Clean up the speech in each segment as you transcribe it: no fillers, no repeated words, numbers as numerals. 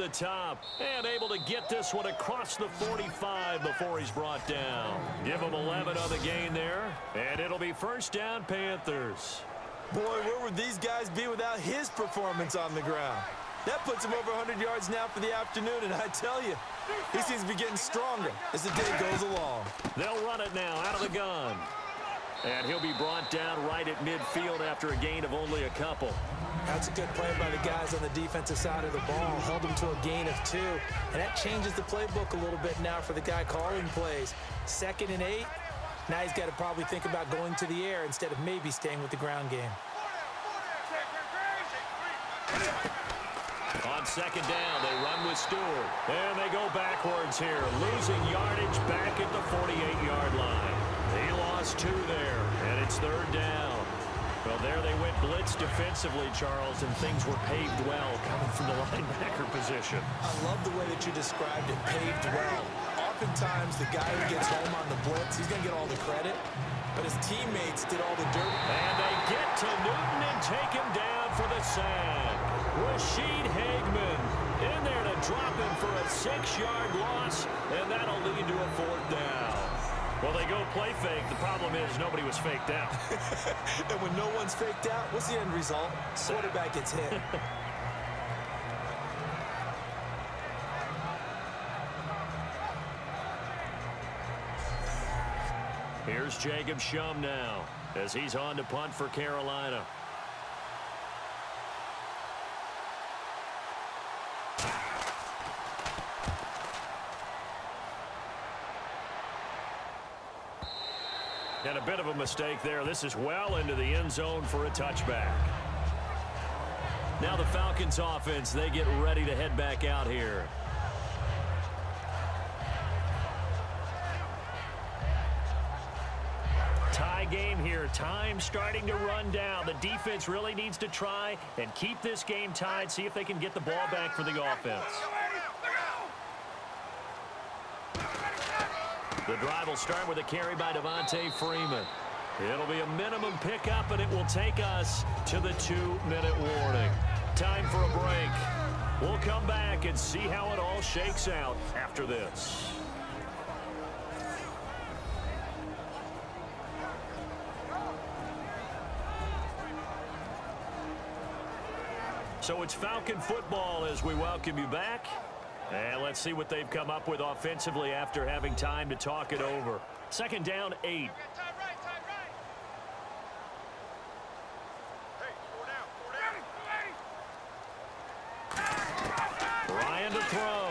the top and able to get this one across the 45 before he's brought down. Give him 11 on the gain there, and it'll be first down Panthers. Boy, where would these guys be without his performance on the ground? That puts him over 100 yards now for the afternoon, and I tell you, he seems to be getting stronger as the day goes along. They'll run it now out of the gun. And he'll be brought down right at midfield after a gain of only a couple. That's a good play by the guys on the defensive side of the ball. Held them to a gain of 2. And that changes the playbook a little bit now for the guy calling plays. 2nd and 8. Now he's got to probably think about going to the air instead of maybe staying with the ground game. On 2nd down, they run with Stewart. And they go backwards here, losing yardage back at the 48-yard line. He lost 2 there, and it's 3rd down. Well, there they went blitz defensively, Charles, and things were paved well coming from the linebacker position. I love the way that you described it, paved well. Oftentimes, the guy who gets home on the blitz, he's going to get all the credit, but his teammates did all the dirt. And they get to Newton and take him down for the sack. Rashid Hageman in there to drop him for a 6-yard loss, and that'll lead to a 4th down. Well, they go play fake. The problem is nobody was faked out. And when no one's faked out, what's the end result? Quarterback gets hit. Here's Jacob Shum now as he's on to punt for Carolina. And a bit of a mistake there. This is well into the end zone for a touchback. Now the Falcons offense, they get ready to head back out here. Tie game here. Time starting to run down. The defense really needs to try and keep this game tied, see if they can get the ball back for the offense. The drive will start with a carry by Devontae Freeman. It'll be a minimum pickup, and it will take us to the 2-minute warning. Time for a break. We'll come back and see how it all shakes out after this. So it's Falcon football as we welcome you back. And let's see what they've come up with offensively after having time to talk it over. 2nd down, 8. Ryan to throw.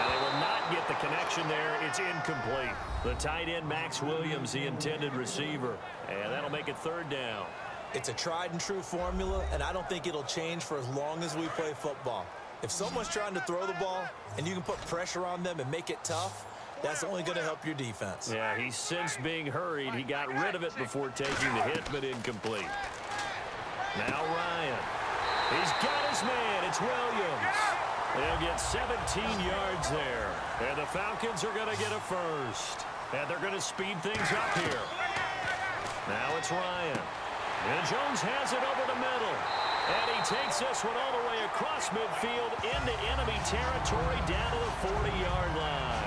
And they will not get the connection there. It's incomplete. The tight end, Max Williams, the intended receiver. And that'll make it 3rd down. It's a tried and true formula, and I don't think it'll change for as long as we play football. If someone's trying to throw the ball and you can put pressure on them and make it tough, that's only going to help your defense. Yeah, he's since being hurried. He got rid of it before taking the hit, but incomplete. Now Ryan. He's got his man. It's Williams. They'll get 17 yards there. And the Falcons are going to get a first. And they're going to speed things up here. Now it's Ryan. And Jones has it over the middle. And he takes this one all the way across midfield into enemy territory down to the 40-yard line.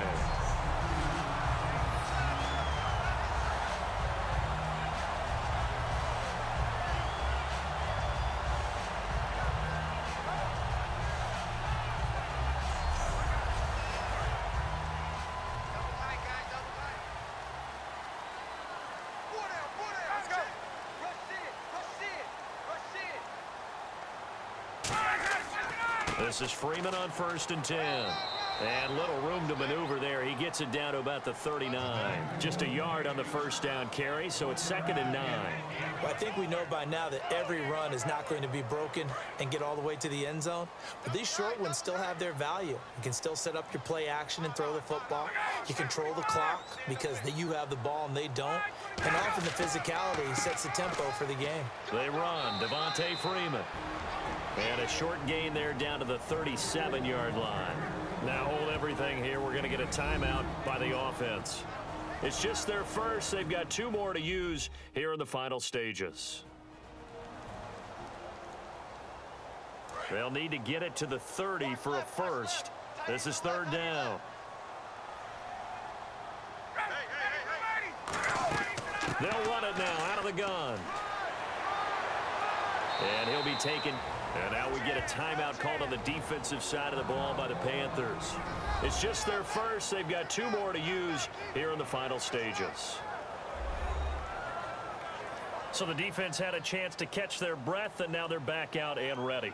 This is Freeman on 1st and 10. And little room to maneuver there. He gets it down to about the 39. Just a yard on the 1st down carry, so it's 2nd and 9. Well, I think we know by now that every run is not going to be broken and get all the way to the end zone. But these short ones still have their value. You can still set up your play action and throw the football. You control the clock because you have the ball and they don't. And often the physicality sets the tempo for the game. They run. Devontae Freeman. And a short gain there down to the 37-yard line. Now hold everything here. We're going to get a timeout by the offense. It's just their first. They've got 2 more to use here in the final stages. They'll need to get it to the 30 for a first. This is third down. They'll run it now out of the gun. And he'll be taken. And now we get a timeout called on the defensive side of the ball by the Panthers. It's just their first. They've got 2 more to use here in the final stages. So the defense had a chance to catch their breath, and now they're back out and ready.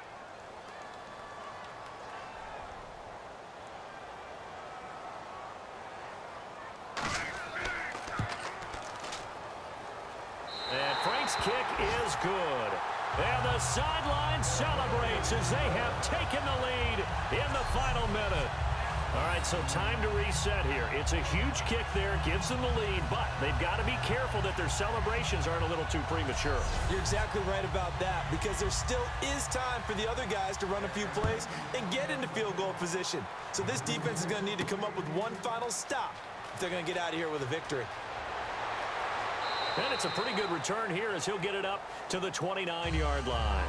And Frank's kick is good. And the sideline celebrates as they have taken the lead in the final minute. All right, so time to reset here. It's a huge kick there, gives them the lead, but they've got to be careful that their celebrations aren't a little too premature. You're exactly right about that, because there still is time for the other guys to run a few plays and get into field goal position. So this defense is going to need to come up with one final stop if they're going to get out of here with a victory. And it's a pretty good return here as he'll get it up to the 29-yard line.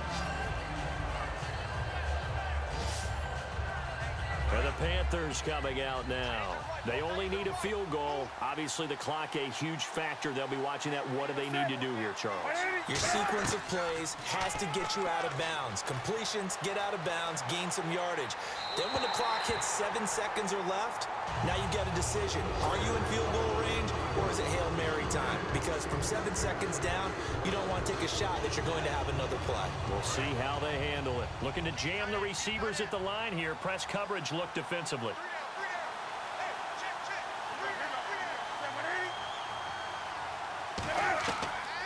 And the Panthers coming out now. They only need a field goal. Obviously, the clock a huge factor. They'll be watching that. What do they need to do here, Charles? Your sequence of plays has to get you out of bounds. Completions, get out of bounds, gain some yardage. Then when the clock hits 7 seconds or left, now you get a decision. Are you in field goal range, or is it Hail Mary time? Because from 7 seconds down, you don't want to take a shot that you're going to have another play. We'll see how they handle it. Looking to jam the receivers at the line here. Press coverage look defensively.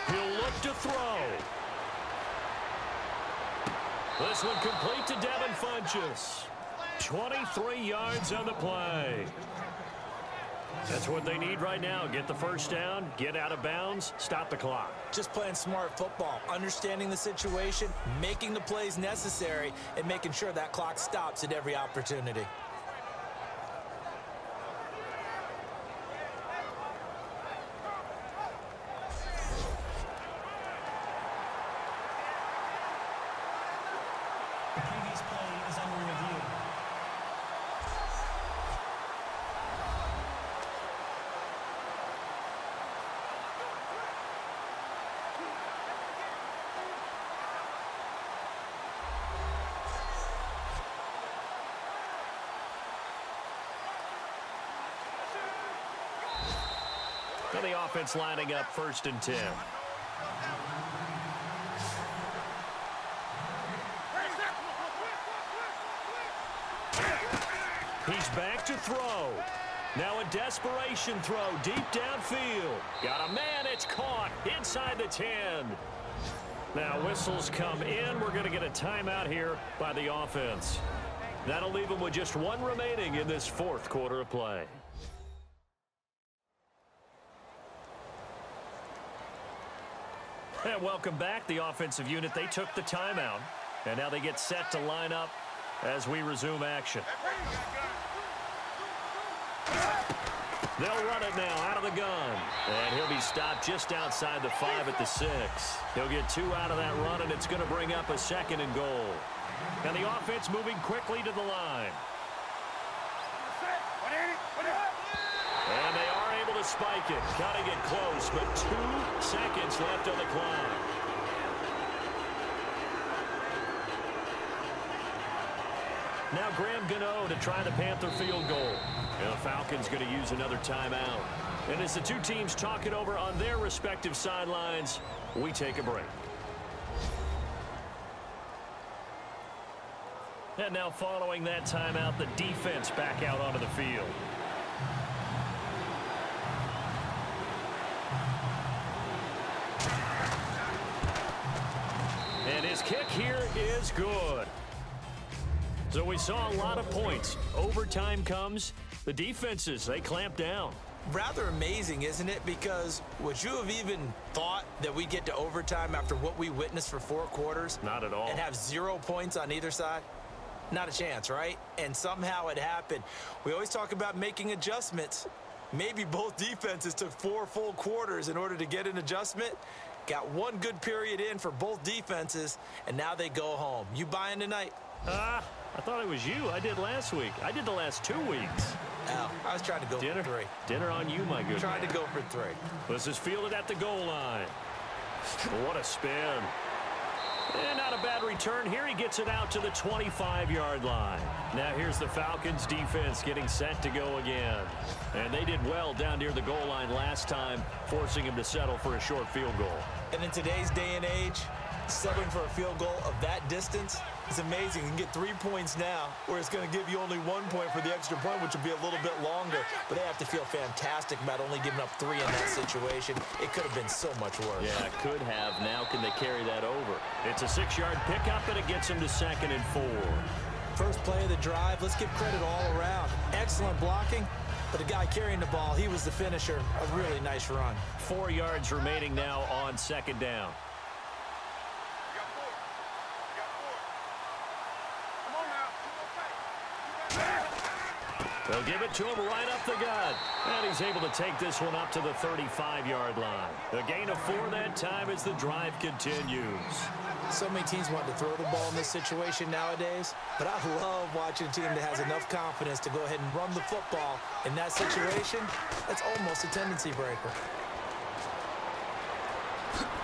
He'll look to throw. This one complete to Devin Funchess. 23 yards on the play. That's what they need right now. Get the first down, get out of bounds, stop the clock. Just playing smart football, understanding the situation, making the plays necessary, and making sure that clock stops at every opportunity. The previous play is under review. And the offense lining up 1st and 10. He's back to throw. Now a desperation throw deep downfield. Got a man, it's caught inside the 10. Now whistles come in. We're going to get a timeout here by the offense. That'll leave them with just 1 remaining in this 4th quarter of play. And welcome back, the offensive unit. They took the timeout, and now they get set to line up as we resume action. They'll run it now out of the gun. And he'll be stopped just outside the 5 at the 6. He'll get 2 out of that run, and it's going to bring up a 2nd and goal. And the offense moving quickly to the line. And they are able to spike it, cutting it close, but 2 seconds left on the clock. Now Graham Gano to try the Panther field goal. And the Falcons going to use another timeout. And as the 2 teams talk it over on their respective sidelines, we take a break. And now following that timeout, the defense back out onto the field. And his kick here is good. So we saw a lot of points. Overtime comes. The defenses, they clamp down. Rather amazing, isn't it? Because would you have even thought that we'd get to overtime after what we witnessed for 4 quarters? Not at all. And have 0 points on either side? Not a chance, right? And somehow it happened. We always talk about making adjustments. Maybe both defenses took 4 full quarters in order to get an adjustment. Got 1 good period in for both defenses, and now they go home. You buying tonight? I thought it was you. I did last week. I did the last 2 weeks. Al, I was trying to go for 3. Dinner on you, my good Trying man. to go for 3. This is fielded at the goal line. What a spin. And not a bad return here. He gets it out to the 25-yard line. Now here's the Falcons defense getting set to go again. And they did well down near the goal line last time, forcing him to settle for a short field goal. And in today's day and age, settling for a field goal of that distance is amazing. You can get 3 points now, where it's going to give you only 1 point for the extra point, which will be a little bit longer. But they have to feel fantastic about only giving up 3 in that situation. It could have been so much worse. Yeah, it could have. Now can they carry that over? It's a 6-yard pickup, and it gets him to 2nd and 4. First play of the drive, let's give credit all around. Excellent blocking, but the guy carrying the ball, he was the finisher. A really nice run. 4 yards remaining now on 2nd down. They'll give it to him right up the gut. And he's able to take this one up to the 35-yard line. A gain of 4 that time as the drive continues. So many teams want to throw the ball in this situation nowadays, but I love watching a team that has enough confidence to go ahead and run the football. In that situation, that's almost a tendency breaker.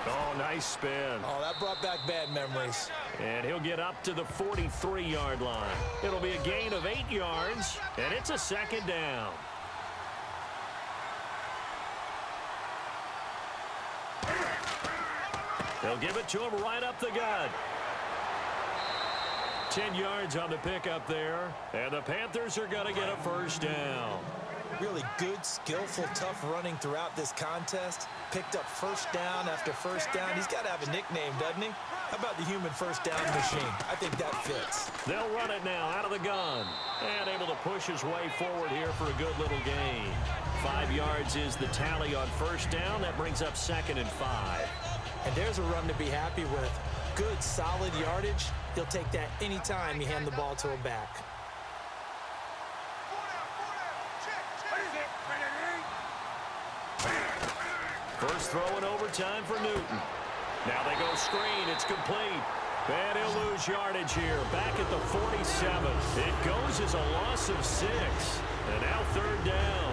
Oh, nice spin. Oh, that brought back bad memories. And he'll get up to the 43-yard line. It'll be a gain of 8 yards, and it's a 2nd down. They'll give it to him right up the gut. 10 yards on the pickup there, and the Panthers are going to get a 1st down. Really good, skillful, tough running throughout this contest. Picked up 1st down after 1st down. He's got to have a nickname, doesn't he? How about the human 1st down machine? I think that fits. They'll run it now out of the gun. And able to push his way forward here for a good little gain. 5 yards is the tally on 1st down. That brings up 2nd and 5. And there's a run to be happy with. Good, solid yardage. He'll take that anytime you hand the ball to a back. First throw in overtime for Newton. Now they go screen. It's complete. And he'll lose yardage here. Back at the 47. It goes as a loss of 6. And now 3rd down.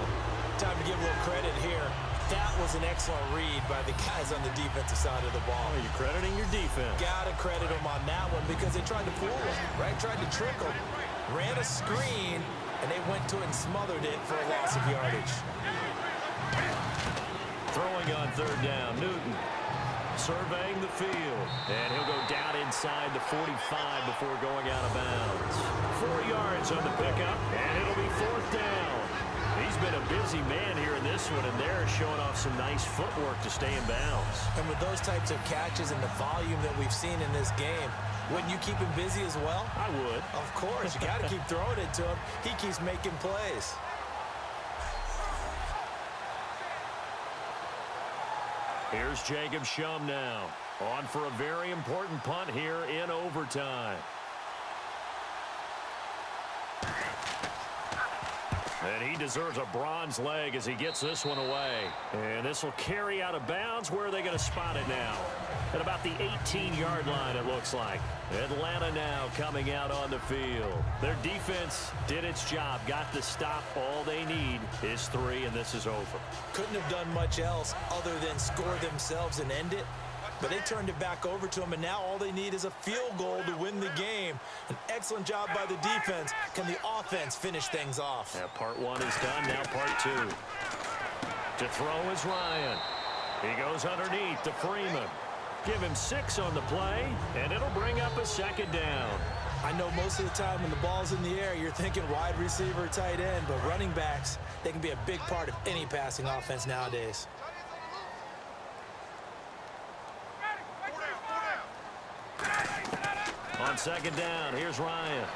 Time to give a little credit here. That was an excellent read by the guys on the defensive side of the ball. Are you crediting your defense? Gotta credit them on that one because they tried to fool him, right? Tried to trick him. Ran a screen, and they went to it and smothered it for a loss of yardage. Throwing on 3rd down, Newton surveying the field. And he'll go down inside the 45 before going out of bounds. 4 yards on the pickup, and it'll be 4th down. He's been a busy man here in this one, and they're showing off some nice footwork to stay in bounds. And with those types of catches and the volume that we've seen in this game, wouldn't you keep him busy as well? I would. Of course. You got to keep throwing it to him. He keeps making plays. Here's Jacob Shum now, on for a very important punt here in overtime. And he deserves a bronze leg as he gets this one away. And this will carry out of bounds. Where are they going to spot it now? At about the 18-yard line, it looks like. Atlanta now coming out on the field. Their defense did its job, got the stop. All they need is 3, and this is over. Couldn't have done much else other than score themselves and end it. But they turned it back over to them, and now all they need is a field goal to win the game. An excellent job by the defense. Can the offense finish things off? Yeah, part 1 is done, now part 2. To throw is Ryan. He goes underneath to Freeman. Give him 6 on the play, and it'll bring up a 2nd down. I know most of the time when the ball's in the air, you're thinking wide receiver, tight end, but running backs, they can be a big part of any passing offense nowadays. On 2nd down, here's Ryan.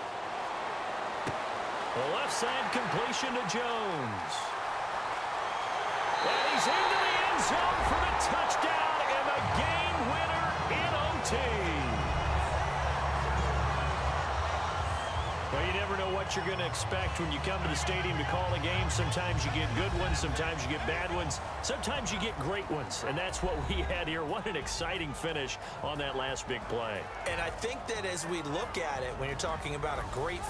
The left side completion to Jones. And he's into the end zone for the touchdown and the game winner in OT. Well, you never know what you're going to expect when you come to the stadium to call a game. Sometimes you get good ones. Sometimes you get bad ones. Sometimes you get great ones. And that's what we had here. What an exciting finish on that last big play. And I think that as we look at it, when you're talking about a great